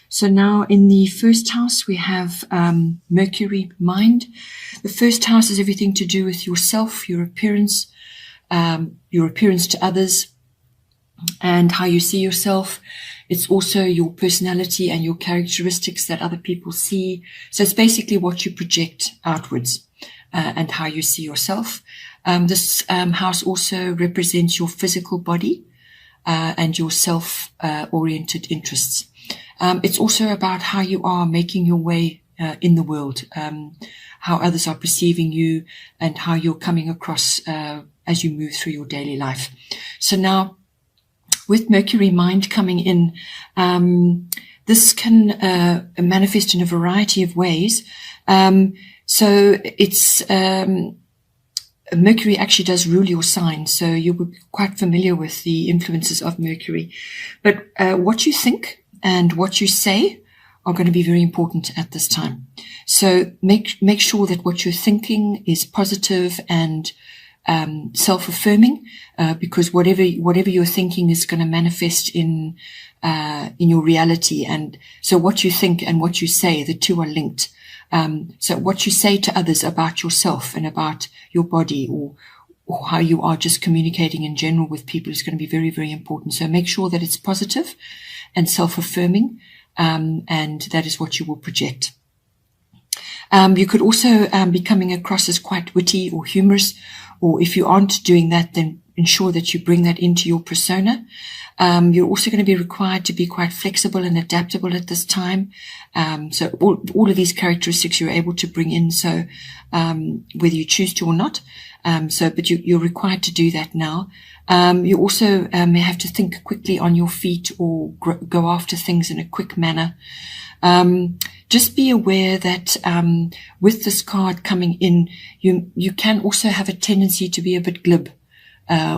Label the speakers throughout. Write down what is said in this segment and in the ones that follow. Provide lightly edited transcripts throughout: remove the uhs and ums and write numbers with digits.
Speaker 1: So now in the first house, we have Mercury, mind. The first house is everything to do with yourself, your appearance to others, and how you see yourself. It's also your personality and your characteristics that other people see. So it's basically what you project outwards and how you see yourself. This house also represents your physical body and your self-oriented interests. It's also about how you are making your way in the world, how others are perceiving you, and how you're coming across as you move through your daily life. So now, with Mercury mind coming in, this can manifest in a variety of ways. So it's Mercury actually does rule your sign, so you'll be quite familiar with the influences of Mercury. But what you think and what you say are going to be very important at this time. So make sure that what you're thinking is positive and self-affirming, because whatever you're thinking is going to manifest in your reality. And so what you think and what you say, the two are linked. So what you say to others about yourself and about your body, or how you are just communicating in general with people, is going to be very, very important. So make sure that it's positive and self-affirming, and that is what you will project. You could also be coming across as quite witty or humorous, or if you aren't doing that, then ensure that you bring that into your persona. You're also going to be required to be quite flexible and adaptable at this time. So all of these characteristics you're able to bring in, so whether you choose to or not. But you're required to do that now. You also may have to think quickly on your feet, or go after things in a quick manner. Just be aware that with this card coming in, you can also have a tendency to be a bit glib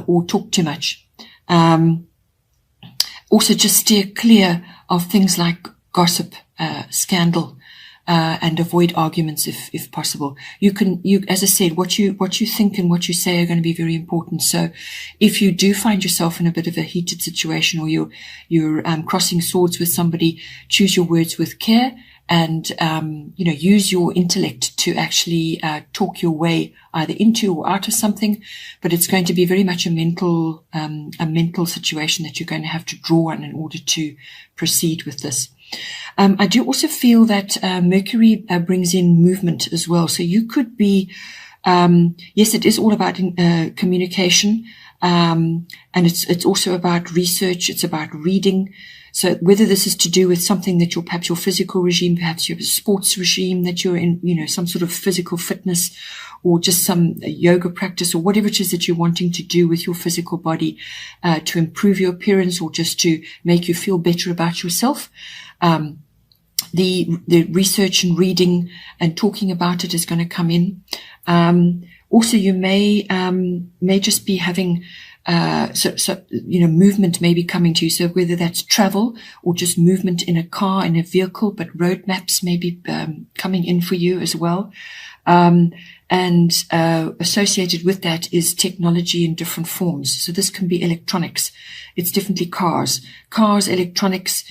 Speaker 1: or talk too much. Also, just steer clear of things like gossip, scandal, and avoid arguments if possible. As I said, what you think and what you say are going to be very important. So if you do find yourself in a bit of a heated situation, or you're crossing swords with somebody, choose your words with care, and use your intellect to actually talk your way either into or out of something. But it's going to be very much a mental situation that you're going to have to draw on in order to proceed with this. I do also feel that Mercury brings in movement as well. So you could be, yes, it is all about communication, and it's also about research. It's about reading. So whether this is to do with something that perhaps your physical regime, perhaps your sports regime, that you're in, some sort of physical fitness, or just some yoga practice, or whatever it is that you're wanting to do with your physical body to improve your appearance, or just to make you feel better about yourself. The research and reading and talking about it is going to come in. Also, you may just be having movement may be coming to you. So whether that's travel or just movement in a car, in a vehicle, but road maps may be coming in for you as well. And associated with that is technology in different forms. So this can be electronics. It's definitely cars, electronics,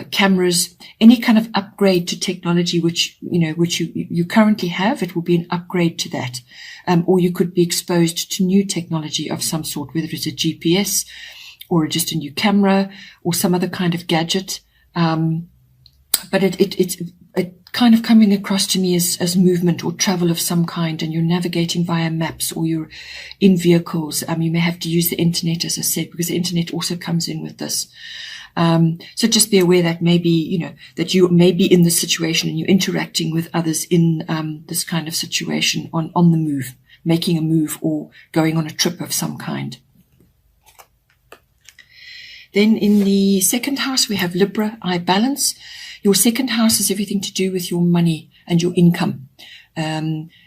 Speaker 1: cameras, any kind of upgrade to technology which you currently have. It will be an upgrade to that. Or you could be exposed to new technology of some sort, whether it's a GPS or just a new camera or some other kind of gadget. But it's kind of coming across to me as movement or travel of some kind, and you're navigating via maps, or you're in vehicles. You may have to use the internet, as I said, because the internet also comes in with this. So just be aware that maybe, that you may be in this situation and you're interacting with others in this kind of situation on the move, making a move or going on a trip of some kind. Then in the second house, we have Libra, I balance. Your second house is everything to do with your money and your income.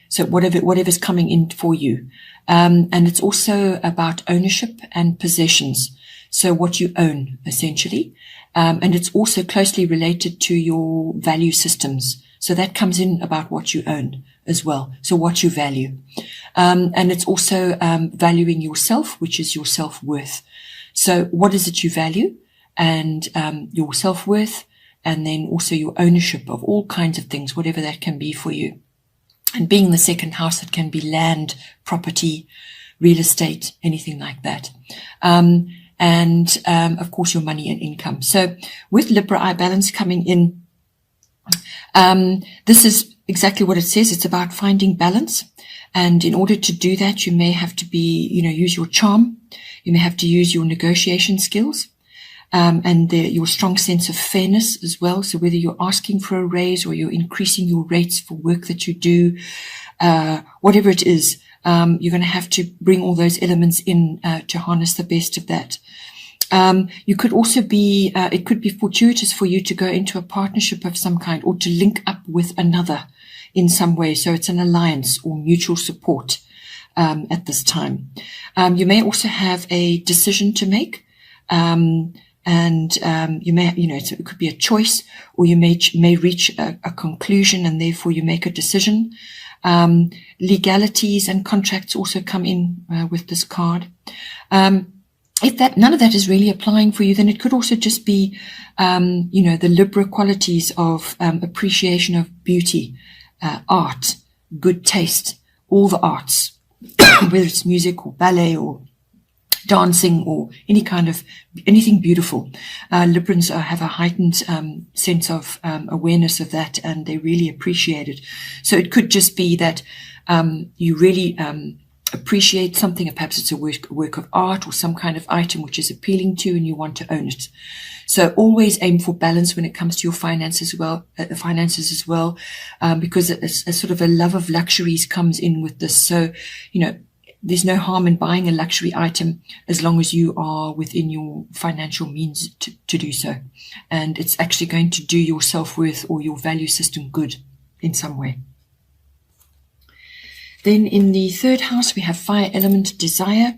Speaker 1: So whatever's coming in for you. And it's also about ownership and possessions. So what you own, essentially. And it's also closely related to your value systems. So that comes in about what you own as well. So what you value. And it's also valuing yourself, which is your self-worth. So what is it you value? And your self-worth, and then also your ownership of all kinds of things, whatever that can be for you. And being the second house, it can be land, property, real estate, anything like that. Of course, your money and income. So with Libra eye balance coming in, this is exactly what it says. It's about finding balance. And in order to do that, you may have to use your charm. You may have to use your negotiation skills, and your strong sense of fairness as well. So whether you're asking for a raise or you're increasing your rates for work that you do, whatever it is, you're going to have to bring all those elements in to harness the best of that. You could also be, it could be fortuitous for you to go into a partnership of some kind or to link up with another in some way. So it's an alliance or mutual support at this time. You may also have a decision to make. You may, it could be a choice, or you may reach a conclusion, and therefore you make a decision. Legalities and contracts also come in with this card. If none of that is really applying for you, then it could also just be, the Libra qualities of appreciation of beauty, art, good taste, all the arts, whether it's music or ballet or dancing or anything beautiful. Librans have a heightened sense of awareness of that, and they really appreciate it. So it could just be that you really appreciate something, or perhaps it's a work of art or some kind of item which is appealing to you and you want to own it. So always aim for balance when it comes to your finances as well, because a sort of a love of luxuries comes in with this. So, there's no harm in buying a luxury item as long as you are within your financial means to do so. And it's actually going to do your self-worth or your value system good in some way. Then in the third house, we have fire element desire.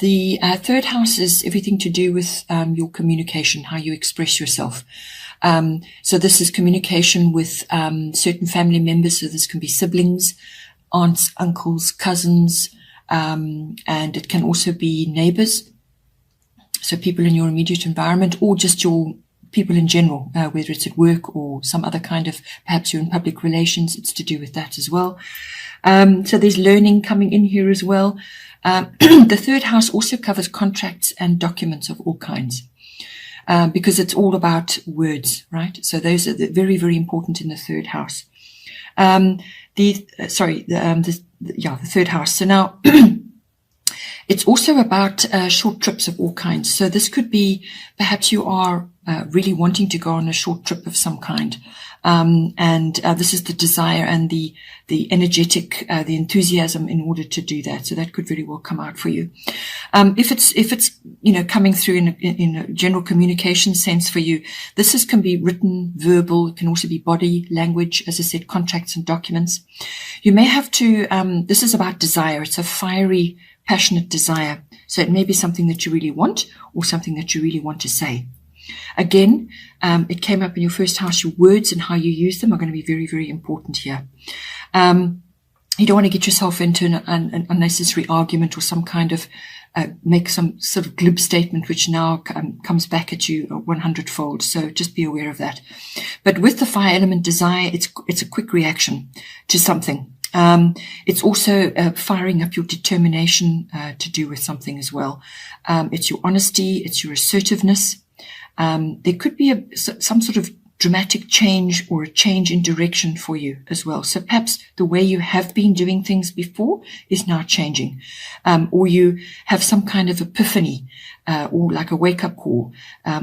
Speaker 1: The third house is everything to do with your communication, how you express yourself. So this is communication with certain family members. So this can be siblings, aunts, uncles, cousins, and it can also be neighbors. So people in your immediate environment, or just your people in general, whether it's at work or some other kind of, perhaps you're in public relations, it's to do with that as well. So there's learning coming in here as well. The third house also covers contracts and documents of all kinds, because it's all about words, right? So those are very, very important in the third house. The third house. So now it's also about short trips of all kinds. So this could be, perhaps you are really wanting to go on a short trip of some kind. This is the desire and the energetic, the enthusiasm in order to do that. So that could very well come out for you. If it's coming through in a general communication sense for you, can be written, verbal. It can also be body language, as I said, contracts and documents. You may have to, this is about desire. It's a fiery, passionate desire. So it may be something that you really want, or something that you really want to say. Again, it came up in your first house. Your words and how you use them are going to be very, very important here. You don't want to get yourself into an unnecessary argument or some kind of make some sort of glib statement which now comes back at you 100-fold. So just be aware of that. But with the fire element desire, it's a quick reaction to something. It's also firing up your determination to do with something as well. It's your honesty, it's your assertiveness. There could be some sort of dramatic change or a change in direction for you as well. So perhaps the way you have been doing things before is now changing, or you have some kind of epiphany, or like a wake-up call,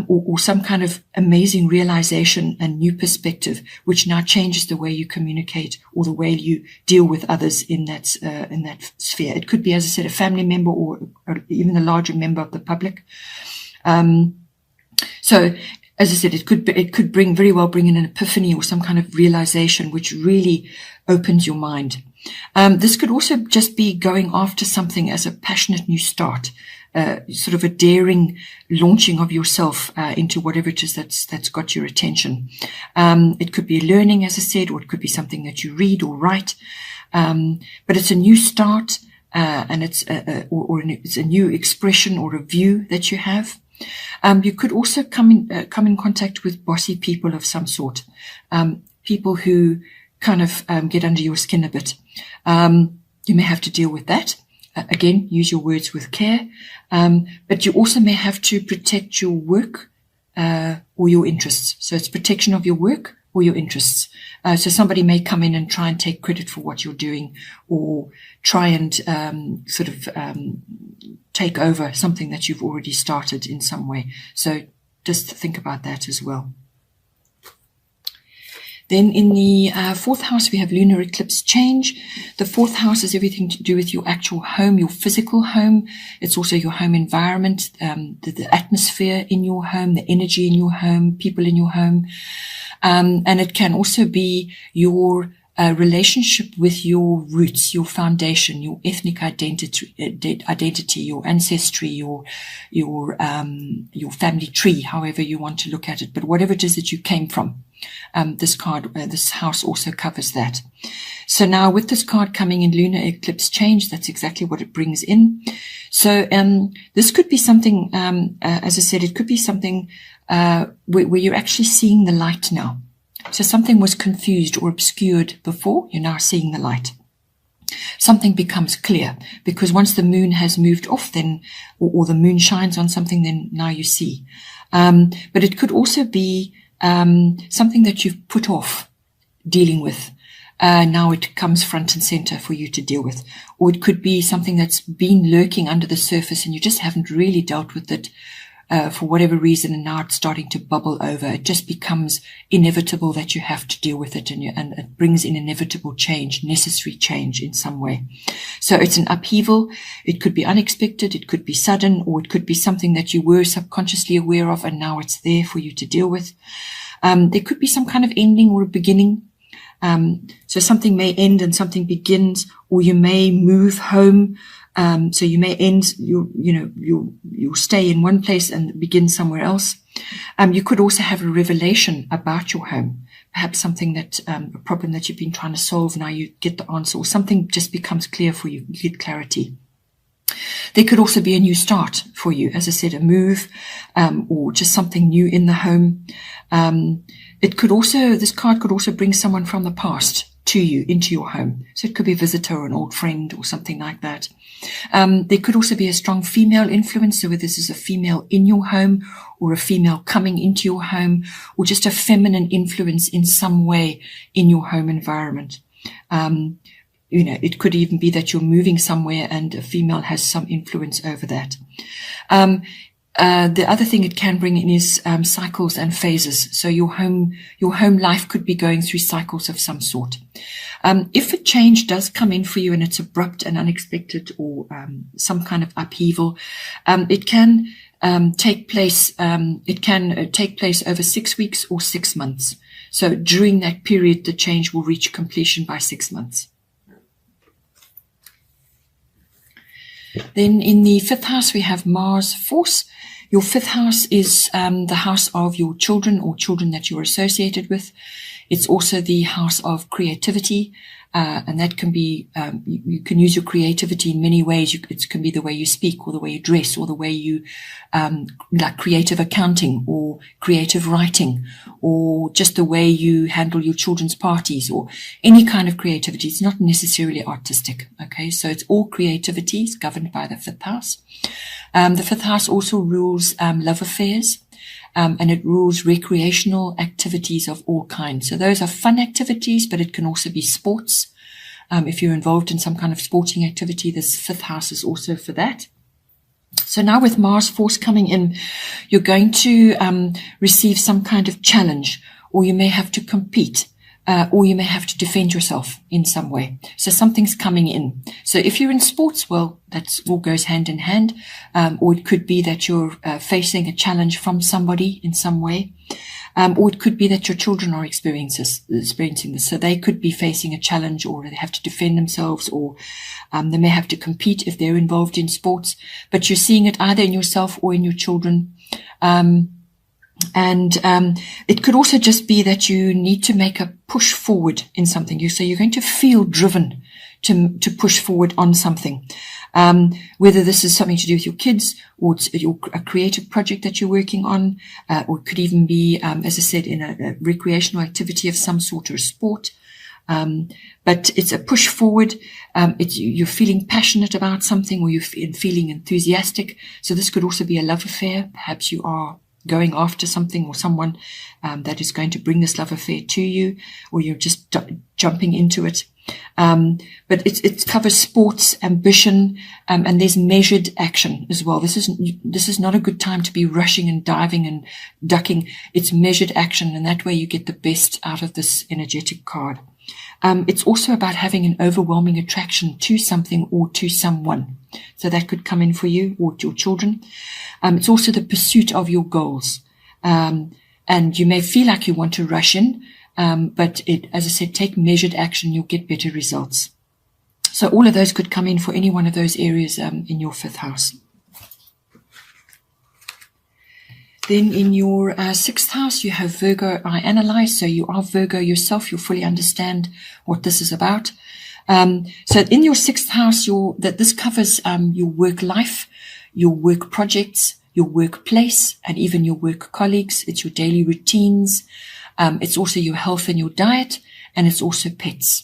Speaker 1: or some kind of amazing realization and new perspective, which now changes the way you communicate or the way you deal with others in that sphere. It could be, as I said, a family member or even a larger member of the public. So, as I said, it could very well bring in an epiphany or some kind of realization which really opens your mind. This could also just be going after something as a passionate new start, sort of a daring launching of yourself into whatever it is that's got your attention. It could be learning, as I said, or it could be something that you read or write. But it's a new start, and it's a new expression or a view that you have. You could also come in contact with bossy people of some sort, people who kind of get under your skin a bit. You may have to deal with that. Again, use your words with care. But you also may have to protect your work or your interests. So it's protection of your work or your interests. So somebody may come in and try and take credit for what you're doing, or try and take over something that you've already started in some way. So just think about that as well. Then in the fourth house, we have lunar eclipse change. The fourth house is everything to do with your actual home, your physical home. It's also your home environment, the atmosphere in your home, the energy in your home, people in your home. And it can also be your relationship with your roots, your foundation, your ethnic identity, your ancestry, your family tree, however you want to look at it. But whatever it is that you came from, this house also covers that. So now with this card coming in lunar eclipse change, that's exactly what it brings in. So this could be something, as I said, it could be something where you're actually seeing the light now. So something was confused or obscured before, you're now seeing the light. Something becomes clear, because once the moon has moved off, then, or the moon shines on something, then now you see. But it could also be something that you've put off dealing with. Now it comes front and center for you to deal with. Or it could be something that's been lurking under the surface and you just haven't really dealt with it for whatever reason, and now it's starting to bubble over. It just becomes inevitable that you have to deal with it, and it brings in inevitable change, necessary change in some way. So it's an upheaval. It could be unexpected, it could be sudden, or it could be something that you were subconsciously aware of and now it's there for you to deal with. There could be some kind of ending or a beginning. So something may end and something begins, or you may move home. So you may end, you'll stay in one place and begin somewhere else. You could also have a revelation about your home, perhaps something that, a problem that you've been trying to solve. Now you get the answer, or something just becomes clear for you. You get clarity. There could also be a new start for you. As I said, a move, or just something new in the home. This card could also bring someone from the past to you, into your home. So it could be a visitor or an old friend or something like that. There could also be a strong female influence. So whether this is a female in your home or a female coming into your home, or just a feminine influence in some way in your home environment. It could even be that you're moving somewhere and a female has some influence over that. The other thing it can bring in is cycles and phases. So your home life could be going through cycles of some sort. If a change does come in for you and it's abrupt and unexpected, or some kind of upheaval, it can take place. It can take place over 6 weeks or 6 months. So during that period, the change will reach completion by 6 months. Then in the fifth house, we have Mars force. Your fifth house is the house of your children or children that you're associated with. It's also the house of creativity, and that can be, you can use your creativity in many ways. It can be the way you speak, or the way you dress, or the way you, like creative accounting, or creative writing, or just the way you handle your children's parties, or any kind of creativity. It's not necessarily artistic. Okay. So it's all creativity. It's governed by the fifth house. The fifth house also rules, love affairs. And it rules recreational activities of all kinds. So those are fun activities, but it can also be sports. If you're involved in some kind of sporting activity, this fifth house is also for that. So now with Mars force coming in, you're going to receive some kind of challenge, or you may have to compete. Or you may have to defend yourself in some way. So something's coming in. So if you're in sports, well, that all goes hand in hand. Or it could be that you're facing a challenge from somebody in some way. Or it could be that your children are experiencing this. So they could be facing a challenge, or they have to defend themselves, or they may have to compete if they're involved in sports. But you're seeing it either in yourself or in your children. And it could also just be that you need to make a push forward in something. So you're going to feel driven to push forward on something. Whether this is something to do with your kids or it's a creative project that you're working on, or it could even be, as I said, in a recreational activity of some sort or a sport. But it's a push forward. You're feeling passionate about something, or you're feeling enthusiastic. So this could also be a love affair. Perhaps you are going after something or someone that is going to bring this love affair to you, or you're just jumping into it. But it covers sports, ambition, and there's measured action as well. This is not a good time to be rushing and diving and ducking. It's measured action, and that way you get the best out of this energetic card. It's also about having an overwhelming attraction to something or to someone. So that could come in for you or your children. It's also the pursuit of your goals. And you may feel like you want to rush in, but as I said, take measured action, you'll get better results. So all of those could come in for any one of those areas in your 5th house. Then in your 6th house, you have Virgo, I analyze. So you are Virgo yourself. You'll fully understand what this is about. So in your 6th house, this covers your work life, your work projects, your workplace, and even your work colleagues. It's your daily routines. It's also your health and your diet, and it's also pets.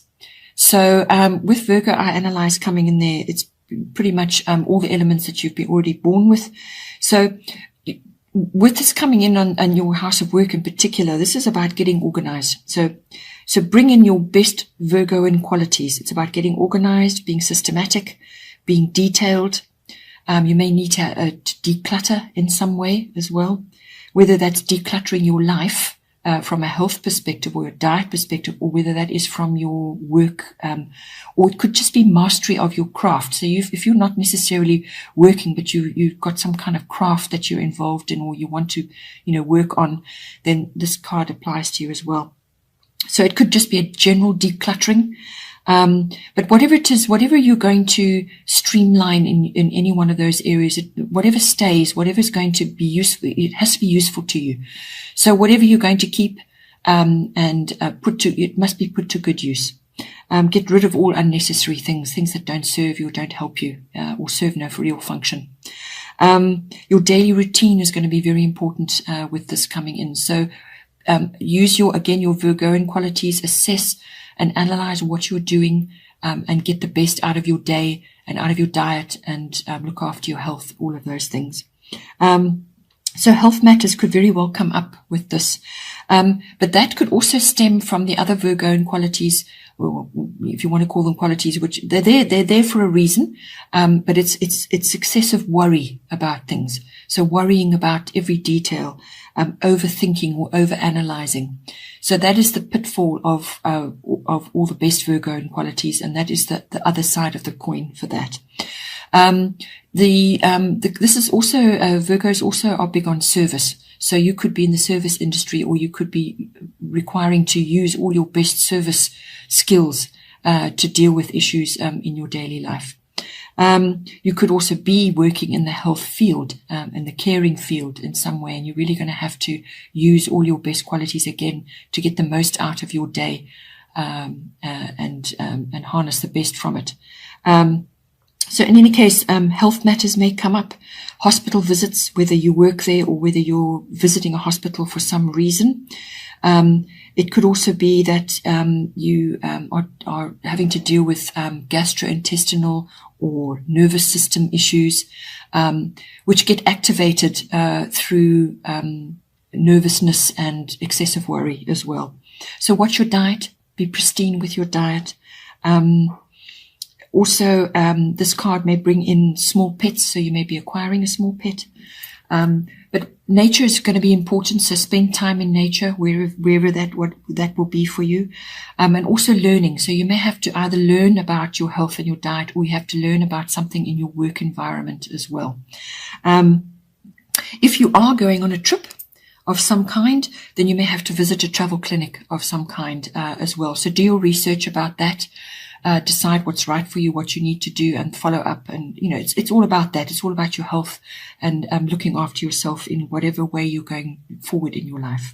Speaker 1: So with Virgo, I analyze coming in there, it's pretty much all the elements that you've been already born with. So with this coming in on your house of work in particular, this is about getting organized. So bring in your best Virgoan qualities. It's about getting organized, being systematic, being detailed. You may need to declutter in some way as well, whether that's decluttering your life from a health perspective or a diet perspective, or whether that is from your work, or it could just be mastery of your craft. So if you're not necessarily working, but you've got some kind of craft that you're involved in, or you want to, work on, then this card applies to you as well. So it could just be a general decluttering. But whatever it is, whatever you're going to streamline in any one of those areas, whatever stays, whatever is going to be useful, it has to be useful to you. So whatever you're going to keep, it must be put to good use. Get rid of all unnecessary things that don't serve you or don't help you, or serve no real function. Your daily routine is going to be very important, with this coming in. So, use your Virgoan qualities, assess and analyze what you're doing, and get the best out of your day and out of your diet, and look after your health, all of those things. So health matters could very well come up with this. But that could also stem from the other Virgoan qualities, or if you want to call them qualities, which they're there for a reason. But it's excessive worry about things. So worrying about every detail, overthinking or overanalyzing. So that is the pitfall of all the best Virgoan qualities. And that is the other side of the coin for that. This is also, Virgos also are big on service. So you could be in the service industry, or you could be requiring to use all your best service skills, to deal with issues, in your daily life. You could also be working in the health field, in the caring field in some way, and you're really going to have to use all your best qualities again to get the most out of your day, and harness the best from it. So in any case, health matters may come up. Hospital visits, whether you work there or whether you're visiting a hospital for some reason. It could also be that you are having to deal with gastrointestinal or nervous system issues, which get activated through nervousness and excessive worry as well. So watch your diet. Be pristine with your diet. Also, this card may bring in small pets, so you may be acquiring a small pet. But nature is going to be important, so spend time in nature, wherever that will be for you. And also learning. So you may have to either learn about your health and your diet, or you have to learn about something in your work environment as well. If you are going on a trip of some kind, then you may have to visit a travel clinic of some kind as well. So do your research about that. Decide what's right for you, what you need to do, and follow up. And, it's all about that. It's all about your health and looking after yourself in whatever way you're going forward in your life.